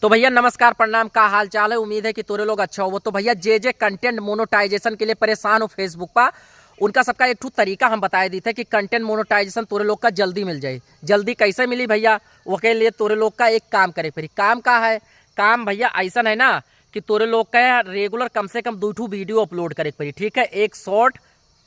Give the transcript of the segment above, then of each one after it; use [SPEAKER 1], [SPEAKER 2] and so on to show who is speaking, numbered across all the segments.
[SPEAKER 1] तो भैया नमस्कार प्रणाम, का हाल चाल है। उम्मीद है कि तोरे लोग अच्छा हो। तो भैया जे कंटेंट मोनेटाइजेशन के लिए परेशान हो फेसबुक पर, उनका सबका एक ठू तरीका हम बताए दी थे कि कंटेंट मोनेटाइजेशन तोरे लोग का जल्दी मिल जाए। जल्दी कैसे मिली भैया, वो के लिए तोरे लोग का एक काम करे फिर। काम का है, काम भैया ऐसा है ना कि तोरे लोग का रेगुलर कम से कम 2 वीडियो अपलोड करे पड़ी। ठीक है, एक शॉर्ट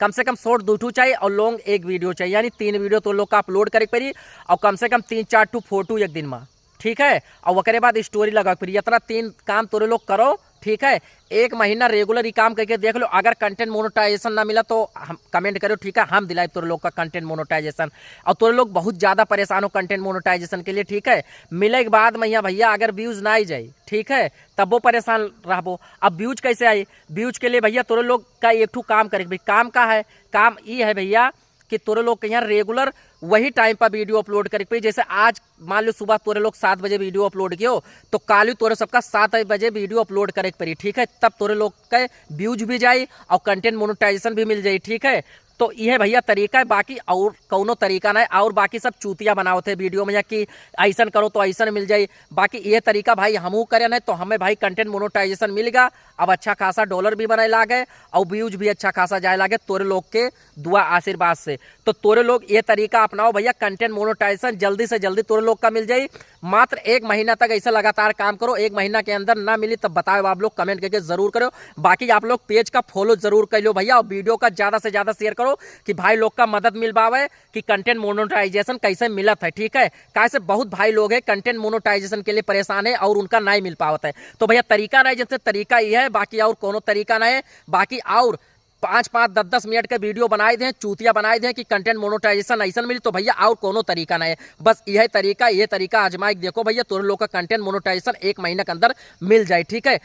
[SPEAKER 1] कम से कम शॉर्ट 2 चाहिए और लॉन्ग एक वीडियो चाहिए, यानी 3 वीडियो तो लोग का अपलोड करे पड़ी। और कम से कम 3-4 फोटो एक दिन में। ठीक है, और वकरे बाद स्टोरी लगा फिर। इतना 3 काम तोरे लोग करो। ठीक है, 1 महीना रेगुलर ही काम करके देख लो। अगर कंटेंट मोनेटाइजेशन ना मिला तो हम कमेंट करो। ठीक है, हम दिलाए तोरे लोग का कंटेंट मोनेटाइजेशन। और तोरे लोग बहुत ज़्यादा परेशान हो कंटेंट मोनेटाइजेशन के लिए। ठीक है, मिले के बाद भैया अगर व्यूज़ ना आई जाए, ठीक है, तब वो परेशान रहबो। अब व्यूज कैसे आई, व्यूज के लिए भैया तोरे लोग का एक ठू काम करे। काम का है, काम ये है भैया कि तोरे लोग के यहाँ रेगुलर वही टाइम पर वीडियो अपलोड करे पे। जैसे आज मान लो सुबह तोरे लोग 7 बजे वीडियो अपलोड कियो, तो कालू तोरे सबका 7 बजे वीडियो अपलोड करे पड़ी। ठीक है, तब तोरे लोग के व्यूज भी जाई और कंटेंट मोनेटाइजेशन भी मिल जाई। ठीक है, तो यह भैया तरीका है, बाकी और कौनो तरीका ना है। और बाकी सब चूतिया बनाओ थे वीडियो में कि ऐसा करो तो ऐसा मिल जाए। बाकी ये तरीका भाई हमू करे ना, तो हमें भाई कंटेंट मोनेटाइजेशन मिल गया। अब अच्छा खासा डॉलर भी बने लागे और व्यूज भी अच्छा खासा जाए लागे तोरे लोग के दुआ आशीर्वाद से। तो तोरे लोग ये तरीका अपनाओ भैया, कंटेंट मोनेटाइजेशन जल्दी से जल्दी तोरे लोग का मिल जाए। मात्र 1 महीना तक ऐसा लगातार काम करो। 1 महीना के अंदर ना मिली तब बताओ आप लोग, कमेंट करके जरूर करो। बाकी आप लोग पेज का फॉलो जरूर कर लो भैया, और वीडियो का ज्यादा से ज्यादा शेयर करो कि भाई लोग का मदद मिल पावे कि कंटेंट मोनेटाइजेशन कैसे मिलत है। ठीक है, कैसे बहुत भाई लोग है कंटेंट मोनेटाइजेशन के लिए परेशान है और उनका नहीं मिल पाता है। तो भैया तरीका नहीं, जैसे तरीका ये है, बाकी और कोनो तरीका नहीं है। बाकी और 5-5, 10-10 मिनट के वीडियो बनाए दें, चूतिया बनाए दें कि कंटेंट मोनेटाइजेशन ऐसा मिली, तो भैया और कोनो तरीका नहीं है। बस यह तरीका आजमाई देखो भैया, तोरे लोग का कंटेंट मोनेटाइजेशन 1 महीने के अंदर मिल जाए। ठीक है,